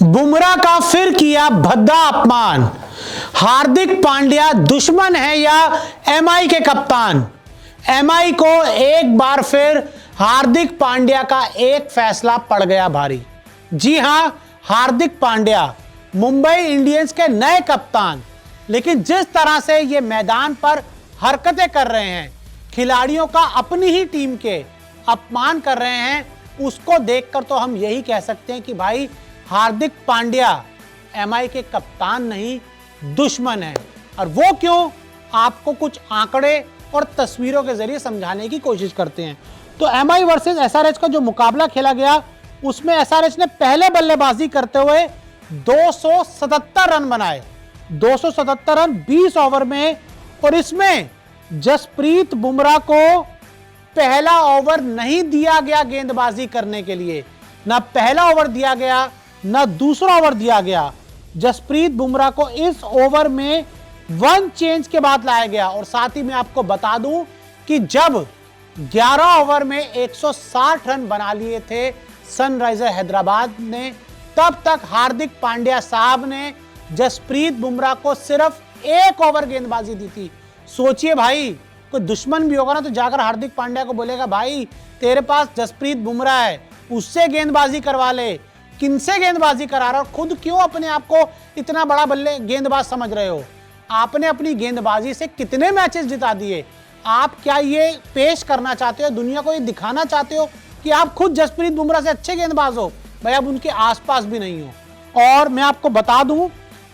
बुमराह का फिर किया भद्दा अपमान। हार्दिक पांड्या दुश्मन है या एमआई के कप्तान? एमआई को एक बार फिर हार्दिक पांड्या का एक फैसला पड़ गया भारी। जी हां, हार्दिक पांड्या मुंबई इंडियंस के नए कप्तान। लेकिन जिस तरह से ये मैदान पर हरकतें कर रहे हैं, खिलाड़ियों का अपनी ही टीम के अपमान कर रहे हैं, उसको देखकर तो हम यही कह सकते हैं कि भाई हार्दिक पांड्या एमआई के कप्तान नहीं, दुश्मन है। और वो क्यों, आपको कुछ आंकड़े और तस्वीरों के जरिए समझाने की कोशिश करते हैं। तो एमआई वर्सेस एसआरएच का जो मुकाबला खेला गया, उसमें एसआरएच ने पहले बल्लेबाजी करते हुए 277 रन बनाए। 277 रन 20 ओवर में। और इसमें जसप्रीत बुमराह को पहला ओवर नहीं दिया गया गेंदबाजी करने के लिए। ना पहला ओवर दिया गया, ना दूसरा ओवर दिया गया। जसप्रीत बुमराह को इस ओवर में 1 चेंज के बाद लाया गया। और साथ ही मैं आपको बता दूं कि जब 11 ओवर में 160 रन बना लिए थे सनराइजर हैदराबाद ने, तब तक हार्दिक पांड्या साहब ने जसप्रीत बुमराह को सिर्फ 1 ओवर गेंदबाजी दी थी। सोचिए भाई, कोई दुश्मन भी होगा ना तो जाकर हार्दिक पांड्या को बोलेगा, भाई तेरे पास जसप्रीत बुमराह है, उससे गेंदबाजी करवा ले। किनसे गेंदबाजी करा रहा हो? खुद क्यों अपने आप को इतना बड़ा बल्ले गेंदबाज समझ रहे हो? आपने अपनी गेंदबाजी से कितने मैचेस जिता दिए? आप क्या ये पेश करना चाहते हो, दुनिया को ये दिखाना चाहते हो कि आप खुद जसप्रीत बुमराह से अच्छे गेंदबाज हो? भाई आप उनके आसपास भी नहीं हो। और मैं आपको बता दूं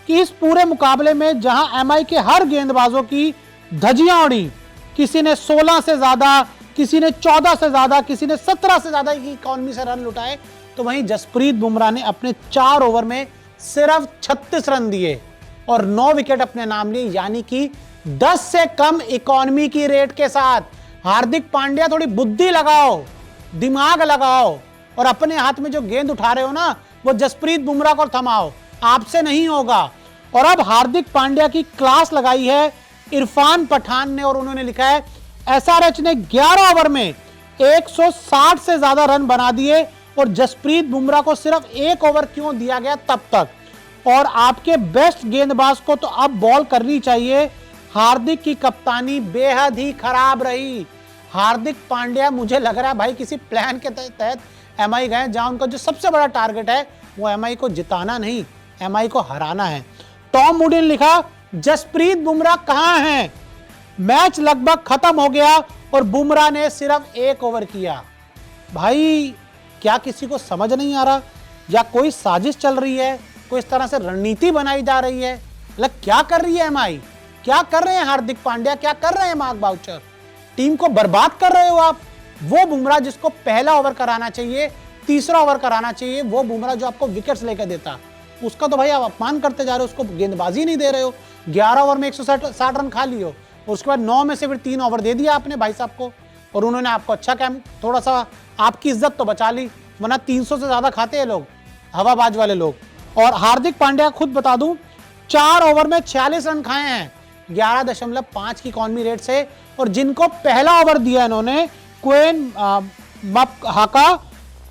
कि इस पूरे मुकाबले में जहां एमआई के हर गेंदबाजों की धज्जियां उड़ी, किसी ने 16 से ज्यादा, किसी ने 14 से ज्यादा, किसी ने 17 से ज्यादा की इकॉनमी से रन लुटाए, तो वहीं जसप्रीत बुमराह ने अपने 4 ओवर में सिर्फ 36 रन दिए और 9 विकेट अपने नाम लिए, यानी कि 10 से कम इकॉनमी की रेट के साथ। हार्दिक पांड्या थोड़ी बुद्धि लगाओ, दिमाग लगाओ और अपने हाथ में जो गेंद उठा रहे हो ना, वो जसप्रीत बुमराह को थमाओ, आपसे नहीं होगा। और अब हार्दिक पांड्या की क्लास लगाई है इरफान पठान ने, और उन्होंने लिखा है एसआरएच ने 11 ओवर में 160 से ज्यादा रन बना दिए और जसप्रीत बुमराह को सिर्फ 1 ओवर क्यों दिया गया तब तक। और आपके बेस्ट गेंदबाज को तो अब बॉल करनी चाहिए। हार्दिक की कप्तानी बेहद ही खराब रही। हार्दिक पांड्या, मुझे लग रहा है भाई किसी प्लान के तहत एमआई गए, जहां उनका जो सबसे बड़ा टारगेट है वो एमआई को जिताना नहीं, एमआई को हराना है। टॉम मूडी ने लिखा, जसप्रीत बुमराह कहां हैं? मैच लगभग खत्म हो गया और बुमराह ने सिर्फ 1 ओवर किया। भाई क्या किसी को समझ नहीं आ रहा, या कोई साजिश चल रही है, कोई इस तरह से रणनीति बनाई जा रही है? मतलब क्या कर रही है एमआई, क्या कर रहे हैं हार्दिक पांड्या, क्या कर रहे हैं मार्क बाउचर? टीम को बर्बाद कर रहे हो आप। वो बुमराह जिसको पहला ओवर कराना चाहिए, तीसरा ओवर कराना चाहिए, वो बुमराह जो आपको विकेट्स लेकर देता, उसका तो भाई आप अपमान करते जा रहे हो, उसको गेंदबाजी नहीं दे रहे हो। 11 ओवर में 160 रन खा लियो, उसके बाद 9 में से फिर 3 ओवर दे दिया आपने भाई साहब को, और उन्होंने आपको अच्छा कैम, थोड़ा सा आपकी इज्जत तो बचा ली, वरना 300 से ज्यादा खाते हैं लोग, हवाबाज वाले लोग। और हार्दिक पांड्या खुद बता दूं, 4 ओवर में 46 रन खाए हैं 11.5 की इकॉनमी रेट से। और जिनको पहला ओवर दिया इन्होंने, क्वेन हाका,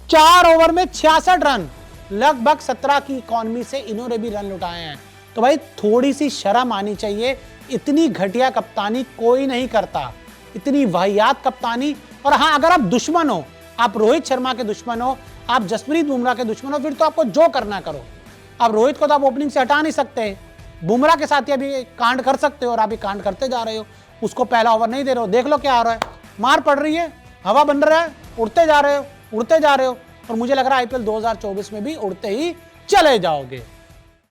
4 ओवर में 66 रन, लगभग 17 की इकॉनमी से इन्होंने भी रन लुटाए हैं। तो भाई थोड़ी सी शर्म आनी चाहिए। इतनी घटिया कप्तानी कोई नहीं करता, इतनी वाहियात कप्तानी। और हाँ, अगर आप दुश्मन हो, आप रोहित शर्मा के दुश्मन हो, आप जसप्रीत बुमराह के दुश्मन हो, फिर तो आपको जो करना करो। अब रोहित को तो आप ओपनिंग से हटा नहीं सकते, बुमराह के साथ ही अभी कांड कर सकते हो, और आप ये कांड करते जा रहे हो। उसको पहला ओवर नहीं दे रहे हो, देख लो क्या हो रहा है, मार पड़ रही है, हवा बन रहा है, उड़ते जा रहे हो, उड़ते जा रहे हो। और मुझे लग रहा है आईपीएल 2024 में भी उड़ते ही चले जाओगे।